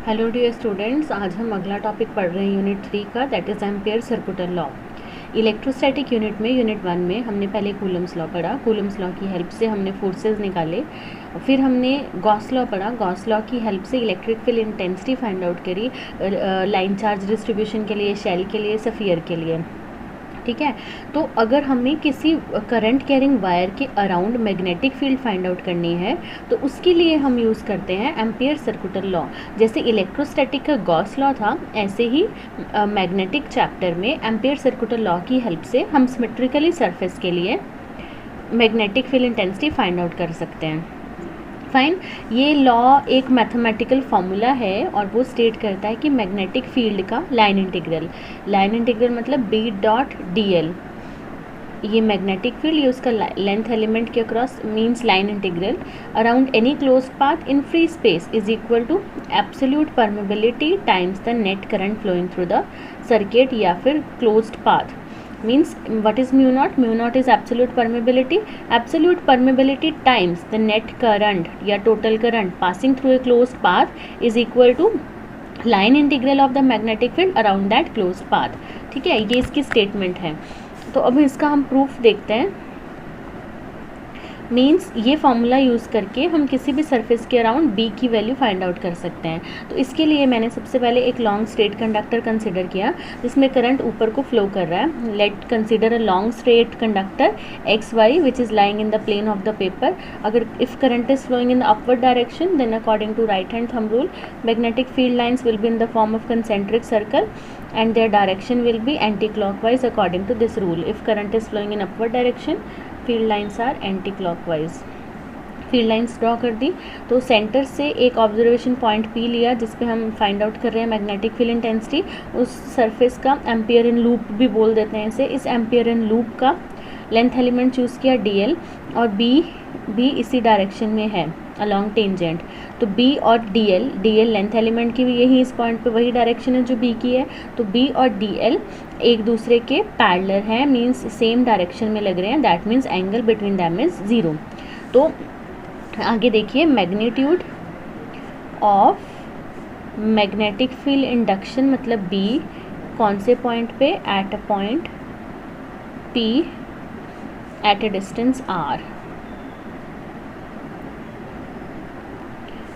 Hello dear students, आज हम अगला टॉपिक पढ़ रहे हैं यूनिट 3 का, that is ampere circular law. Electrostatic unit में यूनिट 1 में हमने पहले कूलम्स लॉ पढ़ा। कूलम्स लॉ की हेल्प से हमने फोर्सेस निकाले। फिर हमने गॉस लॉ पढ़ा। गॉस लॉ की हेल्प से electric field intensity find out करी, लाइन चार्ज डिस्ट्रीब्यूशन के लिए, शेल के लिए, सफियर के लिए। ठीक है, तो अगर हमें किसी करंट कैरिंग वायर के around magnetic field find out करनी है तो उसके लिए हम यूज़ करते हैं एम्पियर सर्कुलर लॉ। जैसे इलेक्ट्रोस्टैटिक का गॉस लॉ था, ऐसे ही मैग्नेटिक चैप्टर में एम्पियर सर्कुलर लॉ की हेल्प से हम सिमेट्रिकली सरफेस के लिए magnetic field intensity find out कर सकते हैं। फाइन, ये लॉ एक मैथमेटिकल फॉर्मूला है और वो स्टेट करता है कि मैग्नेटिक फील्ड का लाइन इंटीग्रल मतलब बी डॉट डी एल, ये मैग्नेटिक फील्ड, ये उसका लेंथ एलिमेंट के across means line integral around any closed path in free space is equal to absolute permeability times the net current flowing through the circuit या फिर closed path. Means what is mu naught? Mu naught is absolute permeability. Absolute permeability times the net current या total current passing through a closed path is equal to line integral of the magnetic field around that closed path. ठीक है, ये इसकी statement है। तो अब इसका हम प्रूफ देखते हैं। मीन्स ये फार्मूला यूज़ करके हम किसी भी सरफेस के अराउंड बी की वैल्यू फाइंड आउट कर सकते हैं। तो इसके लिए मैंने सबसे पहले एक लॉन्ग स्ट्रेट कंडक्टर कंसिडर किया जिसमें करंट ऊपर को फ्लो कर रहा है। Let consider a long straight conductor X Y which is lying in the plane of the paper. अगर if current is flowing in the upward direction then according to right hand thumb rule magnetic field lines will be in the form of concentric circle and their direction will be anti-clockwise according to this rule. If current is flowing in upward direction, field lines are anti-clockwise. Field lines draw कर दी। तो centre से एक observation point P लिया जिस पे हम find out कर रहे हैं मैग्नेटिक फील्ड इंटेंसिटी। उस सरफेस का एम्पियर इन लूप भी बोल देते हैं इसे। इस एम्पियर इन लूप का लेंथ एलिमेंट चूज़ किया डी और बी भी इसी डायरेक्शन में है अलॉन्ग टेंजेंट। तो बी और डी एल लेंथ एलिमेंट की भी यही इस पॉइंट पे वही डायरेक्शन है जो बी की है। तो बी और डी एल एक दूसरे के पैरेलल हैं, मीन्स सेम डायरेक्शन में लग रहे हैं। That means angle between them is 0। तो आगे देखिए, magnitude of magnetic field induction मतलब बी कौन से पॉइंट पे, at a point P at a distance R.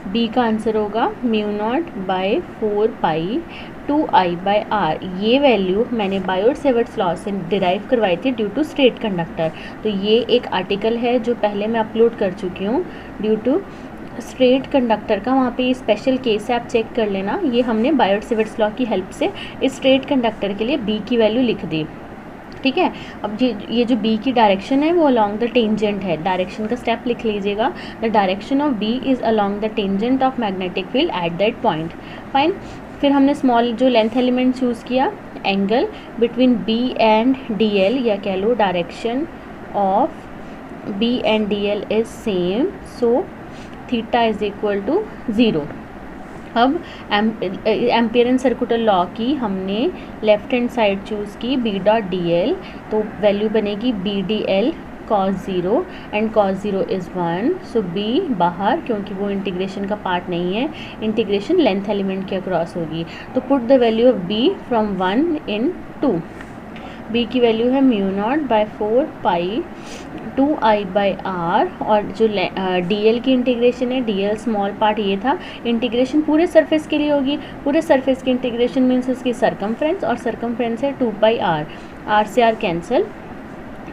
B का आंसर होगा mu naught by 4 pi 2I/r। ये वैल्यू मैंने बायोट-सेवर्ट्स लॉ से डिराइव करवाई थी ड्यू टू स्ट्रेट कंडक्टर। तो ये एक आर्टिकल है जो पहले मैं अपलोड कर चुकी हूँ ड्यू टू स्ट्रेट कंडक्टर का। वहाँ पे ये स्पेशल केस है, आप चेक कर लेना। ये हमने बायोट-सेवर्ट्स लॉ की हेल्प से इस स्ट्रेट कंडक्टर के लिए बी की वैल्यू लिख दी। ठीक है, अब ये जो बी की डायरेक्शन है वो अलॉन्ग द टेंजेंट है। डायरेक्शन का स्टेप लिख लीजिएगा। The direction of B is along the tangent of magnetic field at that point. Fine, फिर हमने स्मॉल जो लेंथ एलिमेंट चूज़ किया, angle between B and D L या कह लो direction of B and D L is same, so theta is equal to 0। अब Ampere and circular law की हमने लेफ्ट हैंड साइड चूज़ की B dot D L. तो value बनेगी B D L cos 0 and cos 0 is 1। So b बाहर, क्योंकि वो integration का पार्ट नहीं है, इंटीग्रेशन लेंथ एलिमेंट के अक्रॉस होगी। तो put the value of b from 1 in 2। b की वैल्यू है mu naught by 4 pi 2I/r और जो dl की इंटीग्रेशन है, dl स्मॉल पार्ट ये था, इंटीग्रेशन पूरे सरफेस के लिए होगी। पूरे सरफेस की इंटीग्रेशन मीन्स उसकी सरकमफ्रेंस, और सरकमफ्रेंस है 2πr, r से r cancel.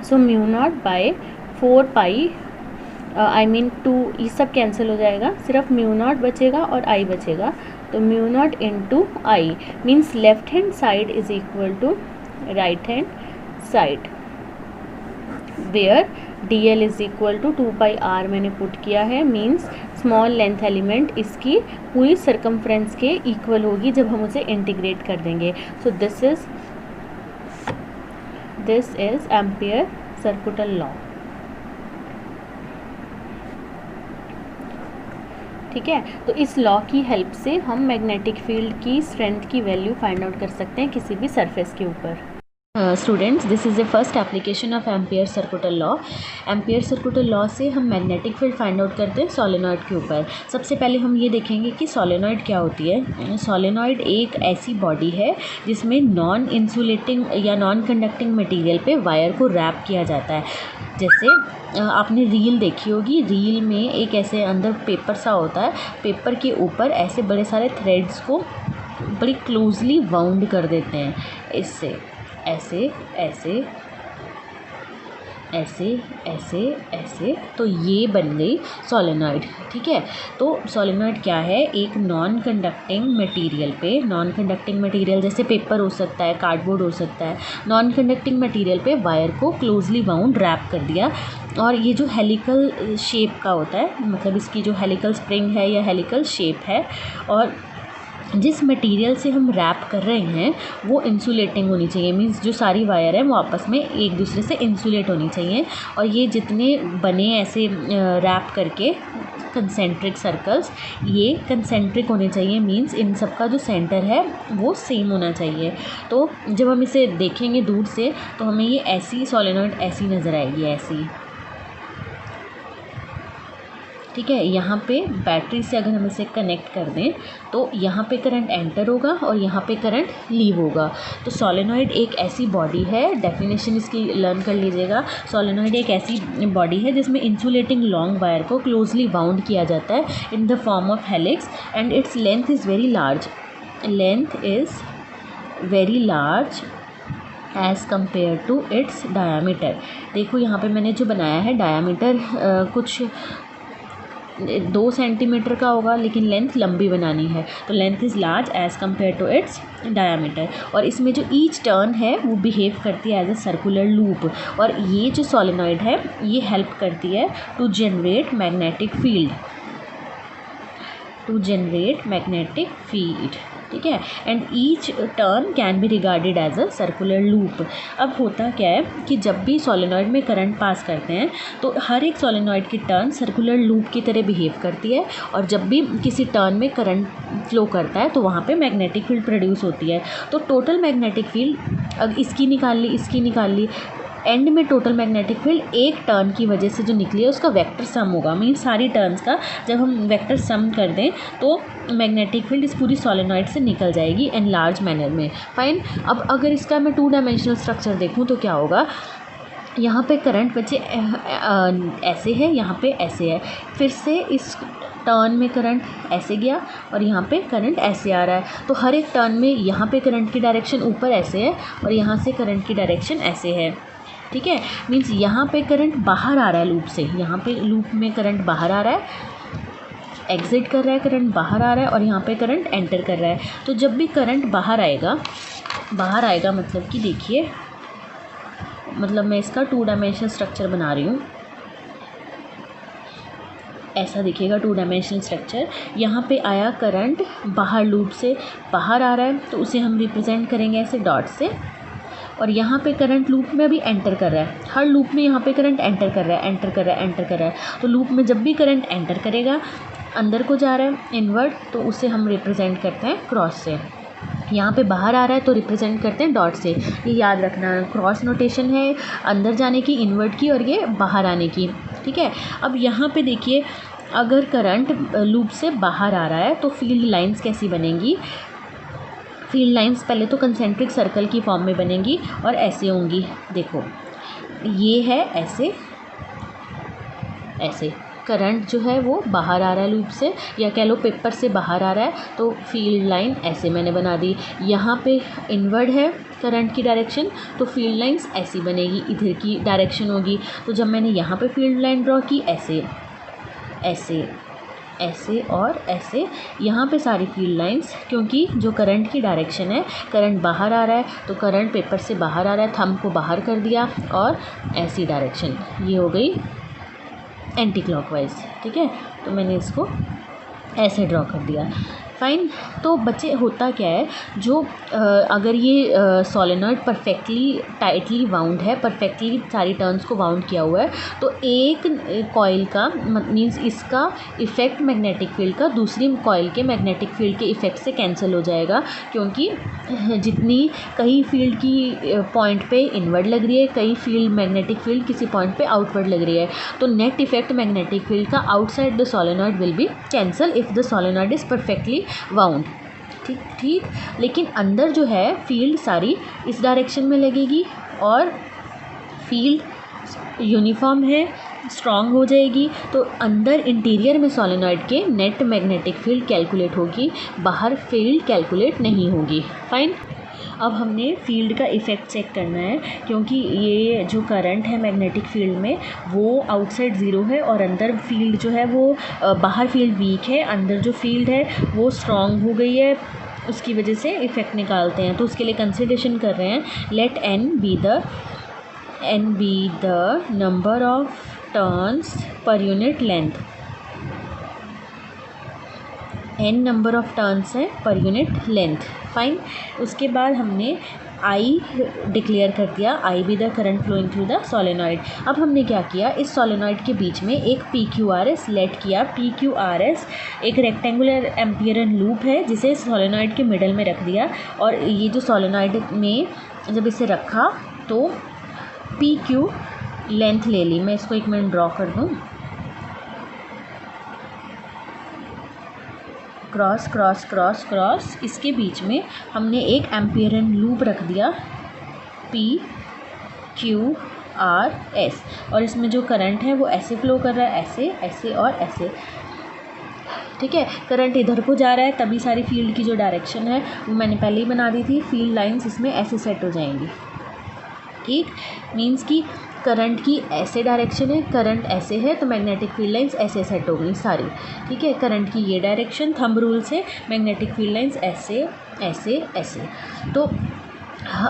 So mu naught by 4 pi I mean 2, ये सब कैंसिल हो जाएगा, सिर्फ म्यू नॉट बचेगा और आई बचेगा। तो mu naught into I means left hand side is equal to right hand side, where D L is equal to 2πr मैंने पुट किया है। मीन्स स्मॉल लेंथ एलिमेंट इसकी पूरी सरकमफ्रेंस के इक्वल होगी जब हम उसे इंटीग्रेट कर देंगे। So this is ampere circular law. ठीक है, तो इस लॉ की हेल्प से हम मैग्नेटिक फील्ड की स्ट्रेंथ की वैल्यू फाइंड आउट कर सकते हैं किसी भी सरफेस के ऊपर। Students, this is the first application of ampere circular law. Ampere circular law से हम मैग्नेटिक फील्ड फाइंड आउट करते हैं सोलेनॉइड के ऊपर। सबसे पहले हम ये देखेंगे कि सोलेनॉइड क्या होती है। सोलेनॉइड एक ऐसी बॉडी है जिसमें नॉन इंसुलेटिंग या नॉन कंडक्टिंग मटेरियल पे वायर को रैप किया जाता है। जैसे आपने रील देखी होगी, रील में एक ऐसे अंदर पेपर सा होता है, पेपर के ऊपर ऐसे बड़े सारे थ्रेड्स को बड़ी क्लोजली वाउंड कर देते हैं इससे, ऐसे ऐसे ऐसे ऐसे ऐसे, तो ये बन गई सोलेनॉइड। ठीक है, तो सोलेनॉइड क्या है, एक नॉन कंडक्टिंग मटेरियल पे, नॉन कंडक्टिंग मटेरियल जैसे पेपर हो सकता है, कार्डबोर्ड हो सकता है, नॉन कंडक्टिंग मटेरियल पे वायर को क्लोजली वाउंड रैप कर दिया। और ये जो हेलिकल शेप का होता है, मतलब इसकी जो हेलिकल स्प्रिंग है या हेलिकल शेप है, और जिस मटेरियल से हम रैप कर रहे हैं वो इंसुलेटिंग होनी चाहिए। मींस जो सारी वायर है वो आपस में एक दूसरे से इंसुलेट होनी चाहिए। और ये जितने बने ऐसे रैप करके कंसेंट्रिक सर्कल्स, ये कंसेंट्रिक होने चाहिए। मींस इन सब का जो सेंटर है वो सेम होना चाहिए। तो जब हम इसे देखेंगे दूर से तो हमें ये ऐसी सोलेनॉइड ऐसी नज़र आएगी, ऐसी। ठीक है, यहाँ पे बैटरी से अगर हम इसे कनेक्ट कर दें तो यहाँ पे करंट एंटर होगा और यहाँ पे करंट लीव होगा। तो सोलेनॉइड एक ऐसी बॉडी है, डेफिनेशन इसकी लर्न कर लीजिएगा। सोलेनॉइड एक ऐसी बॉडी है जिसमें इंसुलेटिंग लॉन्ग वायर को क्लोजली बाउंड किया जाता है in the form of helix and its length is very large. Length is very large as compare to its diameter. देखो यहाँ पे मैंने जो बनाया है डायामीटर कुछ 2 सेंटीमीटर का होगा, लेकिन लेंथ लंबी बनानी है, तो length is large as compare to its diameter. और इसमें जो ईच टर्न है वो बिहेव करती है एज अ सर्कुलर लूप। और ये जो सोलेनॉइड है ये हेल्प करती है to generate magnetic field, to generate magnetic field. ठीक है, and each turn can be regarded as a circular loop. अब होता क्या है कि जब भी सोलेनॉइड में करंट पास करते हैं तो हर एक सोलेनॉइड की टर्न सर्कुलर लूप की तरह बिहेव करती है। और जब भी किसी टर्न में करंट फ्लो करता है तो वहाँ पे मैग्नेटिक फील्ड प्रोड्यूस होती है। तो टोटल मैग्नेटिक फील्ड अब इसकी निकाल ली, इसकी निकाल ली, एंड में टोटल मैग्नेटिक फील्ड एक टर्न की वजह से जो निकली है उसका वेक्टर सम होगा। मीन्स सारी टर्न्स का जब हम वेक्टर सम कर दें तो मैग्नेटिक फील्ड इस पूरी सोलेनॉइड से निकल जाएगी इन लार्ज मैनर में। फाइन। अब अगर इसका मैं 2 डायमेंशनल स्ट्रक्चर देखूं तो क्या होगा, यहाँ पे करंट बच्चे ऐसे है, यहाँ पे ऐसे है, फिर से इस टर्न में करंट ऐसे गया और यहाँ पे करंट ऐसे आ रहा है। तो हर एक टर्न में यहाँ पे करंट की डायरेक्शन ऊपर ऐसे है और यहाँ से करंट की डायरेक्शन ऐसे है। ठीक है, मीन्स यहाँ पे करंट बाहर आ रहा है लूप से, यहाँ पे लूप में करंट बाहर आ रहा है, एग्जिट कर रहा है, करंट बाहर आ रहा है, और यहाँ पे करंट एंटर कर रहा है। तो जब भी करंट बाहर आएगा, बाहर आएगा मतलब कि देखिए, मतलब मैं इसका 2 डायमेंशनल स्ट्रक्चर बना रही हूँ, ऐसा दिखेगा 2 डायमेंशनल स्ट्रक्चर। यहाँ पे आया करंट बाहर, लूप से बाहर आ रहा है, तो उसे हम रिप्रेजेंट करेंगे ऐसे डॉट से। और यहाँ पे करंट लूप में अभी एंटर कर रहा है, हर लूप में यहाँ पे करंट एंटर कर रहा है, एंटर कर रहा है, एंटर कर रहा है। तो लूप में जब भी करंट एंटर करेगा, अंदर को जा रहा है इनवर्ड, तो उसे हम रिप्रेजेंट करते हैं क्रॉस से। यहाँ पे बाहर आ रहा है तो रिप्रेजेंट करते हैं डॉट से। ये याद रखना, क्रॉस नोटेशन है अंदर जाने की, इनवर्ड की, और ये बाहर आने की। ठीक है, अब यहाँ पे देखिए, अगर करंट लूप से बाहर आ रहा है तो फील्ड लाइंस कैसी बनेंगी। फील्ड लाइंस पहले तो कंसेंट्रिक सर्कल की फॉर्म में बनेंगी और ऐसे होंगी। देखो ये है ऐसे, ऐसे करंट जो है वो बाहर आ रहा है लूप से, या कह लो पेपर से बाहर आ रहा है, तो फील्ड लाइन ऐसे मैंने बना दी। यहाँ पे इनवर्ड है करंट की डायरेक्शन, तो फील्ड लाइंस ऐसी बनेगी, इधर की डायरेक्शन होगी। तो जब मैंने यहाँ पे फील्ड लाइन ड्रॉ की, ऐसे ऐसे ऐसे और ऐसे, यहाँ पे सारी फील्ड लाइंस, क्योंकि जो करंट की डायरेक्शन है, करंट बाहर आ रहा है तो करंट पेपर से बाहर आ रहा है, थंब को बाहर कर दिया और ऐसी डायरेक्शन, ये हो गई एंटी क्लॉकवाइज। ठीक है, तो मैंने इसको ऐसे ड्रॉ कर दिया। फाइन। तो बच्चे होता क्या है, जो अगर ये सोलेनॉइड परफेक्टली टाइटली वाउंड है, परफेक्टली सारी टर्न्स को वाउंड किया हुआ है, तो एक कॉइल का मीन्स इसका इफ़ेक्ट मैग्नेटिक फील्ड का दूसरी कॉइल के मैग्नेटिक फील्ड के इफ़ेक्ट से कैंसिल हो जाएगा, क्योंकि जितनी कहीं फील्ड की पॉइंट पे इनवर्ड लग रही है, कहीं फील्ड मैग्नेटिक फील्ड किसी पॉइंट पे आउटवर्ड लग रही है, तो नेट इफेक्ट मैग्नेटिक फील्ड का outside the solenoid will be cancel if the solenoid is perfectly wound. ठीक। लेकिन अंदर जो है फील्ड सारी इस डायरेक्शन में लगेगी और फील्ड यूनिफॉर्म है, स्ट्रॉन्ग हो जाएगी, तो अंदर इंटीरियर में सोलेनॉइड के नेट मैग्नेटिक फील्ड कैलकुलेट होगी, बाहर फील्ड कैलकुलेट नहीं होगी। फाइन। अब हमने फील्ड का इफ़ेक्ट चेक करना है, क्योंकि ये जो करंट है मैग्नेटिक फील्ड में वो आउटसाइड ज़ीरो है और अंदर फील्ड जो है वो बाहर फील्ड वीक है, अंदर जो फील्ड है वो स्ट्रॉन्ग हो गई है, उसकी वजह से इफ़ेक्ट निकालते हैं। तो उसके लिए कंसिडरेशन कर रहे हैं, let n be the number of turns per unit length. n number of turns है पर यूनिट लेंथ। फाइन। उसके बाद हमने I डिक्लेयर कर दिया, I be the current flowing through the solenoid. अब हमने क्या किया, इस सोलेनॉइड के बीच में एक PQRS लेट किया। PQRS एक रेक्टेंगुलर एम्पियरन लूप है जिसे सोलेनॉइड के मिडल में रख दिया, और ये जो सोलेनॉइड में जब इसे रखा तो PQ लेंथ ले ली। मैं इसको एक मिनट ड्रॉ कर दूँ। क्रॉस क्रॉस क्रॉस क्रॉस, इसके बीच में हमने एक एम्पियरन लूप रख दिया PQRS, और इसमें जो करंट है वो ऐसे फ्लो कर रहा है, ऐसे ऐसे और ऐसे। ठीक है, करंट इधर को जा रहा है, तभी सारी फील्ड की जो डायरेक्शन है वो मैंने पहले ही बना दी थी। फील्ड लाइंस इसमें ऐसे सेट हो जाएंगी। ठीक, मीन्स कि करंट की ऐसे डायरेक्शन है, करंट ऐसे है, तो मैग्नेटिक फील्ड लाइंस ऐसे सेट हो गई सारी। ठीक है, करंट की ये डायरेक्शन, थंब रूल से मैग्नेटिक फील्ड लाइंस ऐसे ऐसे ऐसे। तो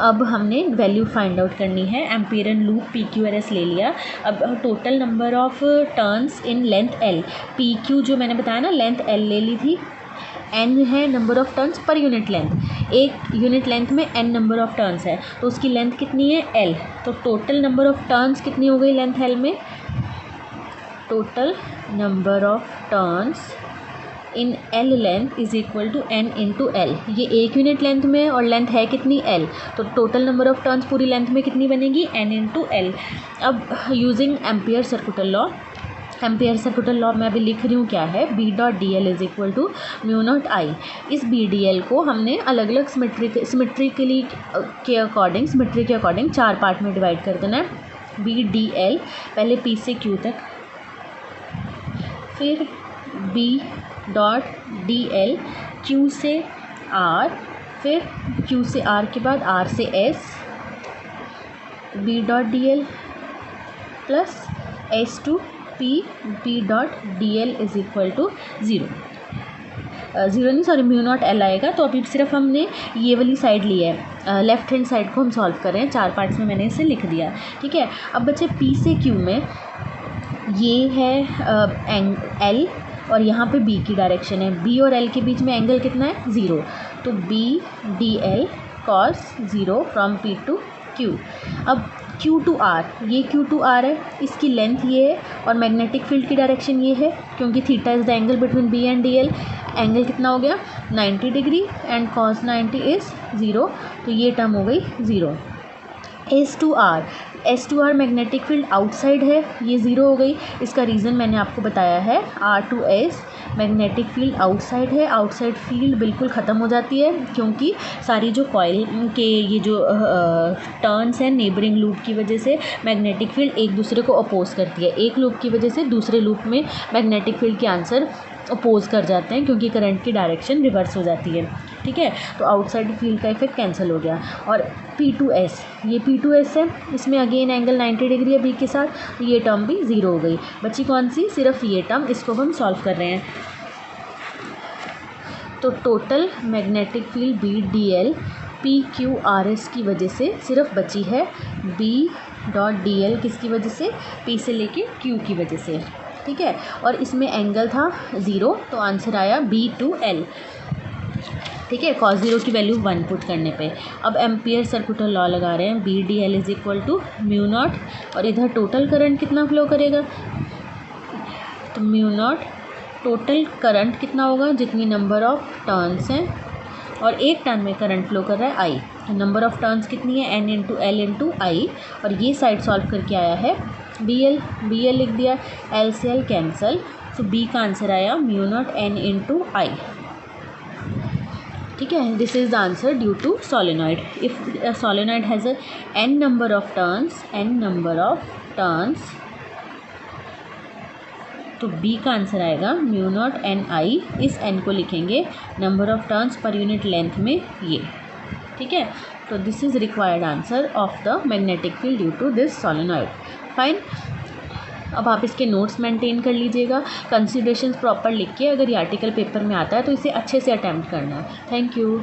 अब हमने वैल्यू फाइंड आउट करनी है। एम्पियरन लूप PQRS ले लिया। अब total number of turns in length L, PQ जो मैंने बताया ना लेंथ L ले ली थी, n है number of turns per unit length. एक यूनिट लेंथ में n नंबर ऑफ़ टर्न्स है, तो उसकी लेंथ कितनी है L। तो टोटल नंबर ऑफ़ टर्न्स कितनी हो गई लेंथ L में, total number of turns in L length is equal to n into L। ये एक यूनिट लेंथ में है और लेंथ है कितनी L, तो टोटल नंबर ऑफ़ टर्न्स पूरी लेंथ में कितनी बनेगी, n इंटू L। अब using Ampere circular law, Ampere circular law मैं अभी लिख रही हूँ क्या है, B dot D L is equal to mu naught I. इस BDL को हमने अलग अलग सिमेट्री के अकॉर्डिंग 4 पार्ट में डिवाइड कर देना है। BDL पहले P से Q तक, फिर B डॉट DL Q से R, फिर Q से R के बाद R से S, B dot DL plus S to P dot DL is equal to zero नहीं सॉरी म्यू नॉट L आएगा। तो अभी सिर्फ हमने ये वाली साइड ली है, लेफ्ट हैंड साइड को हम सॉल्व कर रहे हैं। 4 पार्ट्स में मैंने इसे लिख दिया। ठीक है, अब बच्चे P से Q में ये है L और यहाँ पे B की डायरेक्शन है। B और L के बीच में एंगल कितना है, 0, तो BDL cos 0 from P to Q। अब Q टू R, ये Q टू R है, इसकी लेंथ ये है और मैग्नेटिक फील्ड की डायरेक्शन ये है, क्योंकि theta is the angle between B and DL। Angle कितना हो गया 90 डिग्री एंड cos 90 इज़ 0, तो ये टर्म हो गई 0। S to R magnetic field outside है, ये 0 हो गई। इसका रीज़न मैंने आपको बताया है, R to S magnetic field outside है, आउटसाइड फील्ड बिल्कुल ख़त्म हो जाती है, क्योंकि सारी जो कॉइल के ये जो टर्न्स हैं नेबरिंग लूप की वजह से मैग्नेटिक फील्ड एक दूसरे को अपोज करती है। एक लूप की वजह से दूसरे लूप में मैग्नेटिक फील्ड के आंसर अपोज कर जाते हैं, क्योंकि करंट की डायरेक्शन रिवर्स हो जाती है। ठीक है, तो आउटसाइड फील्ड का इफेक्ट कैंसिल हो गया। और P2S, ये P2S है, इसमें अगेन एंगल 90 डिग्री है B के साथ, तो ये टर्म भी 0 हो गई। बची कौन सी, सिर्फ ये टर्म, इसको हम सॉल्व कर रहे हैं। तो total magnetic field BDL PQRS की वजह से सिर्फ बची है B डॉट DL, किसकी वजह से, P से लेके Q की वजह से। ठीक है, और इसमें एंगल था 0, तो आंसर आया B टू L। ठीक है, cos 0 की वैल्यू 1 पुट करने पे। अब एम्पियर सर्कुलर लॉ लगा रहे हैं, B D L is equal to mu naught, और इधर टोटल करंट कितना फ्लो करेगा, तो म्यू नॉट टोटल करंट कितना होगा, जितनी नंबर ऑफ टर्न्स हैं, और एक टर्न में करंट फ्लो कर रहा है आई, तो नंबर ऑफ टर्न्स कितनी है, एन इंटू एल इंटू आई, और ये साइड सॉल्व करके आया है बी एल लिख दिया, एल से एल कैंसल, तो बी का आंसर आया mu naught N into I. ठीक है, this is the answer due to solenoid. If solenoid has a N number of turns, तो बी का आंसर आएगा म्यू नॉट एन आई। इस एन को लिखेंगे number of turns per unit length में ये। ठीक है, तो this is required answer of the magnetic field due to this solenoid. Fine, अब आप इसके नोट्स मेंटेन कर लीजिएगा, कंसिडरेशंस प्रॉपर लिख के, अगर ये आर्टिकल पेपर में आता है तो इसे अच्छे से अटैम्प्ट करना है। Thank you.